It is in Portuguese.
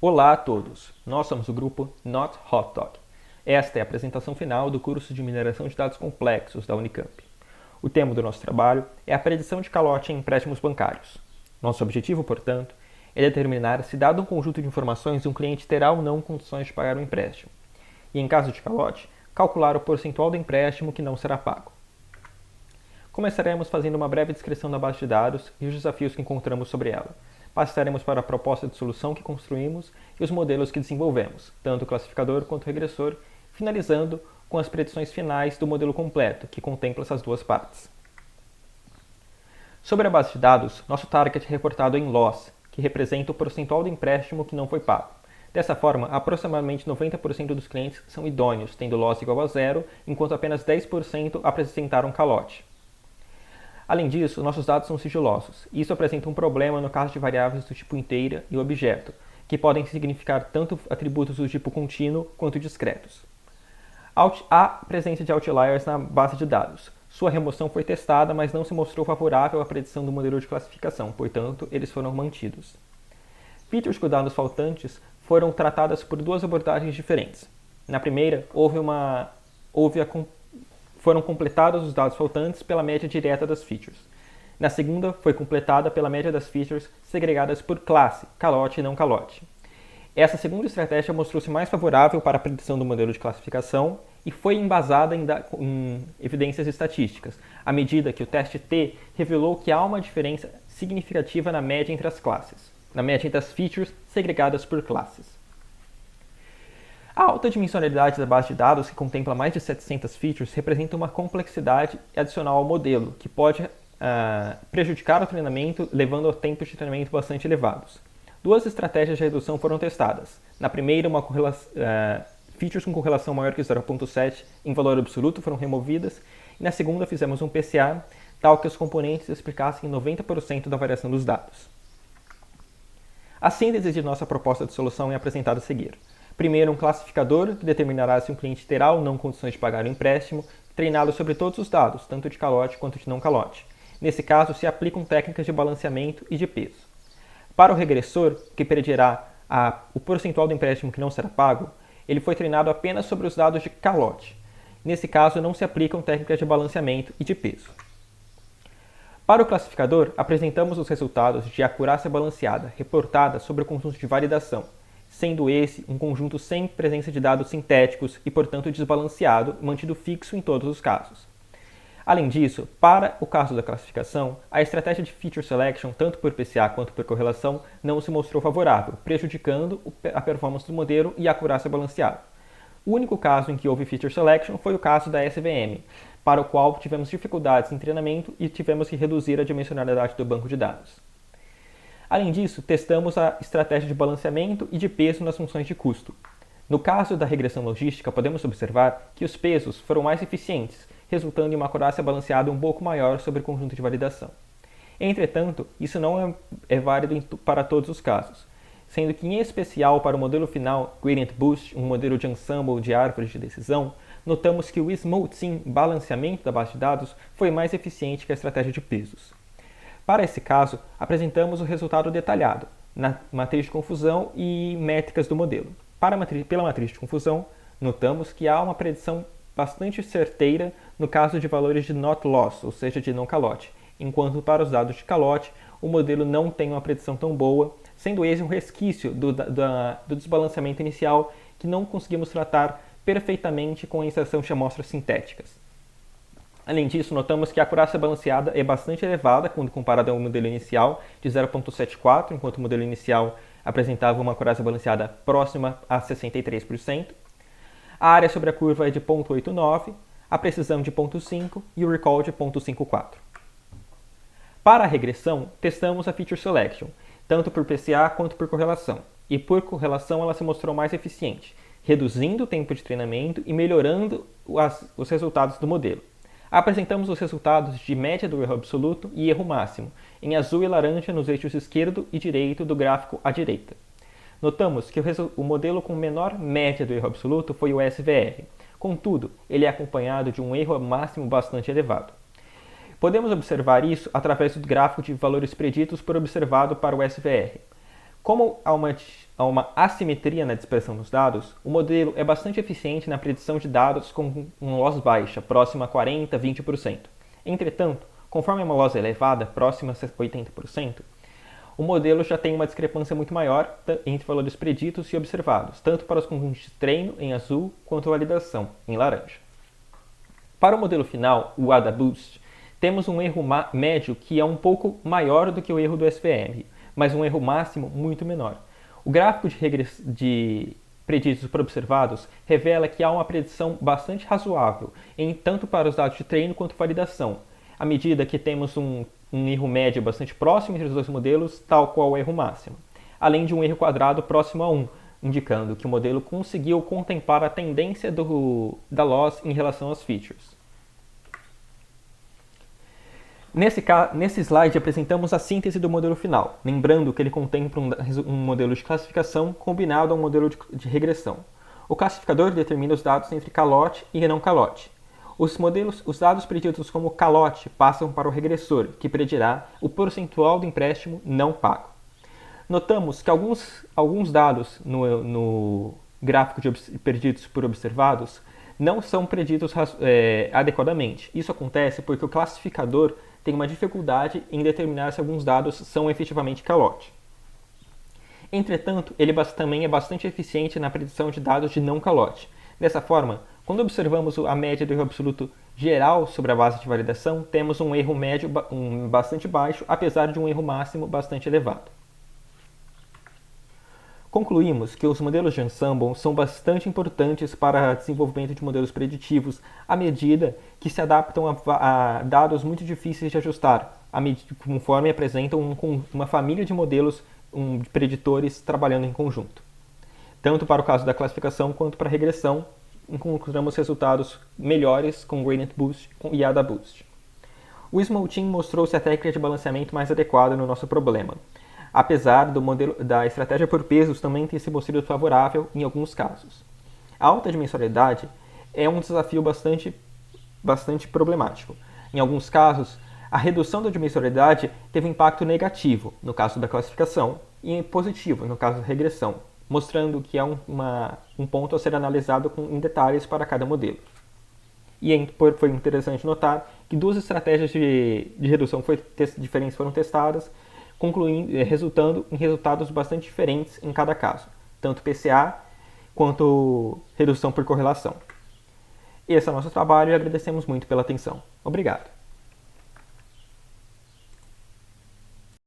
Olá a todos! Nós somos o grupo Not Hot Dog. Esta é a apresentação final do curso de Mineração de Dados Complexos da Unicamp. O tema do nosso trabalho é a predição de calote em empréstimos bancários. Nosso objetivo, portanto, é determinar se, dado um conjunto de informações, um cliente terá ou não condições de pagar o empréstimo. E, em caso de calote, calcular o percentual do empréstimo que não será pago. Começaremos fazendo uma breve descrição da base de dados e os desafios que encontramos sobre ela. Passaremos para a proposta de solução que construímos e os modelos que desenvolvemos, tanto o classificador quanto o regressor, finalizando com as predições finais do modelo completo, que contempla essas duas partes. Sobre a base de dados, nosso target é reportado em loss, que representa o percentual do empréstimo que não foi pago. Dessa forma, aproximadamente 90% dos clientes são idôneos, tendo loss igual a zero, enquanto apenas 10% apresentaram calote. Além disso, nossos dados são sigilosos. Isso apresenta um problema no caso de variáveis do tipo inteira e objeto, que podem significar tanto atributos do tipo contínuo quanto discretos. Há presença de outliers na base de dados. Sua remoção foi testada, mas não se mostrou favorável à predição do modelo de classificação, portanto, eles foram mantidos. Features com dados faltantes foram tratadas por duas abordagens diferentes. Na primeira, foram completados os dados faltantes pela média direta das features. Na segunda, foi completada pela média das features segregadas por classe, calote e não calote. Essa segunda estratégia mostrou-se mais favorável para a predição do modelo de classificação e foi embasada em evidências estatísticas, à medida que o teste T revelou que há uma diferença significativa na média entre as classes, na média entre as features segregadas por classes. A alta dimensionalidade da base de dados, que contempla mais de 700 features, representa uma complexidade adicional ao modelo, que pode prejudicar o treinamento, levando a tempos de treinamento bastante elevados. Duas estratégias de redução foram testadas. Na primeira, features com correlação maior que 0.7 em valor absoluto foram removidas, e na segunda fizemos um PCA, tal que os componentes explicassem 90% da variação dos dados. A síntese de nossa proposta de solução é apresentada a seguir. Primeiro, um classificador que determinará se um cliente terá ou não condições de pagar o empréstimo, treinado sobre todos os dados, tanto de calote quanto de não calote. Nesse caso, se aplicam técnicas de balanceamento e de peso. Para o regressor, que predigerá o percentual do empréstimo que não será pago, ele foi treinado apenas sobre os dados de calote. Nesse caso, não se aplicam técnicas de balanceamento e de peso. Para o classificador, apresentamos os resultados de acurácia balanceada, reportada sobre o conjunto de validação, sendo esse um conjunto sem presença de dados sintéticos e, portanto, desbalanceado, mantido fixo em todos os casos. Além disso, para o caso da classificação, a estratégia de feature selection, tanto por PCA quanto por correlação, não se mostrou favorável, prejudicando a performance do modelo e a acurácia balanceada. O único caso em que houve feature selection foi o caso da SVM, para o qual tivemos dificuldades em treinamento e tivemos que reduzir a dimensionalidade do banco de dados. Além disso, testamos a estratégia de balanceamento e de peso nas funções de custo. No caso da regressão logística, podemos observar que os pesos foram mais eficientes, resultando em uma acurácia balanceada um pouco maior sobre o conjunto de validação. Entretanto, isso não é válido para todos os casos, sendo que, em especial para o modelo final Gradient Boost, um modelo de ensemble de árvores de decisão, notamos que o Smooth Sim balanceamento da base de dados foi mais eficiente que a estratégia de pesos. Para esse caso, apresentamos o resultado detalhado, na matriz de confusão e métricas do modelo. Pela matriz de confusão, notamos que há uma predição bastante certeira no caso de valores de not loss, ou seja, de não calote, enquanto para os dados de calote, o modelo não tem uma predição tão boa, sendo esse um resquício do desbalanceamento inicial que não conseguimos tratar perfeitamente com a inserção de amostras sintéticas. Além disso, notamos que a acurácia balanceada é bastante elevada quando comparada ao modelo inicial, de 0.74, enquanto o modelo inicial apresentava uma acurácia balanceada próxima a 63%. A área sobre a curva é de 0.89, a precisão de 0.5 e o recall de 0.54. Para a regressão, testamos a feature selection, tanto por PCA quanto por correlação, e por correlação ela se mostrou mais eficiente, reduzindo o tempo de treinamento e melhorando os resultados do modelo. Apresentamos os resultados de média do erro absoluto e erro máximo, em azul e laranja nos eixos esquerdo e direito do gráfico à direita. Notamos que o modelo com menor média do erro absoluto foi o SVR. Contudo, ele é acompanhado de um erro máximo bastante elevado. Podemos observar isso através do gráfico de valores preditos por observado para o SVR. Como há uma assimetria na dispersão dos dados, o modelo é bastante eficiente na predição de dados com uma loss baixa, próxima a 40% a 20%. Entretanto, conforme uma loss elevada, próxima a 80%, o modelo já tem uma discrepância muito maior entre valores preditos e observados, tanto para os conjuntos de treino, em azul, quanto a validação, em laranja. Para o modelo final, o AdaBoost, temos um erro médio que é um pouco maior do que o erro do SVM, mas um erro máximo muito menor. O gráfico de preditos por observados revela que há uma predição bastante razoável, tanto para os dados de treino quanto validação, à medida que temos um erro médio bastante próximo entre os dois modelos, tal qual o erro máximo, além de um erro quadrado próximo a 1, indicando que o modelo conseguiu contemplar a tendência da loss em relação às features. Nesse slide apresentamos a síntese do modelo final, lembrando que ele contempla um modelo de classificação combinado a um modelo de regressão. O classificador determina os dados entre calote e não calote. Os dados preditos como calote passam para o regressor, que predirá o percentual do empréstimo não pago. Notamos que alguns dados no gráfico de preditos por observados não são preditos adequadamente. Isso acontece porque o classificador tem uma dificuldade em determinar se alguns dados são efetivamente calote. Entretanto, ele também é bastante eficiente na predição de dados de não calote. Dessa forma, quando observamos a média do erro absoluto geral sobre a base de validação, temos um erro médio bastante baixo, apesar de um erro máximo bastante elevado. Concluímos que os modelos de ensemble são bastante importantes para o desenvolvimento de modelos preditivos à medida que se adaptam a dados muito difíceis de ajustar, conforme apresentam uma família de modelos de preditores trabalhando em conjunto. Tanto para o caso da classificação quanto para a regressão, encontramos resultados melhores com Gradient Boost e AdaBoost. O Small Team mostrou-se a técnica de balanceamento mais adequada no nosso problema, apesar da estratégia por pesos também ter se mostrado favorável em alguns casos. A alta dimensionalidade é um desafio bastante problemático. Em alguns casos, a redução da dimensionalidade teve impacto negativo, no caso da classificação, e positivo, no caso da regressão, mostrando que é um ponto a ser analisado em detalhes para cada modelo. E foi interessante notar que duas estratégias de redução diferentes foram testadas, resultando em resultados bastante diferentes em cada caso, tanto PCA quanto redução por correlação. Esse é o nosso trabalho e agradecemos muito pela atenção. Obrigado.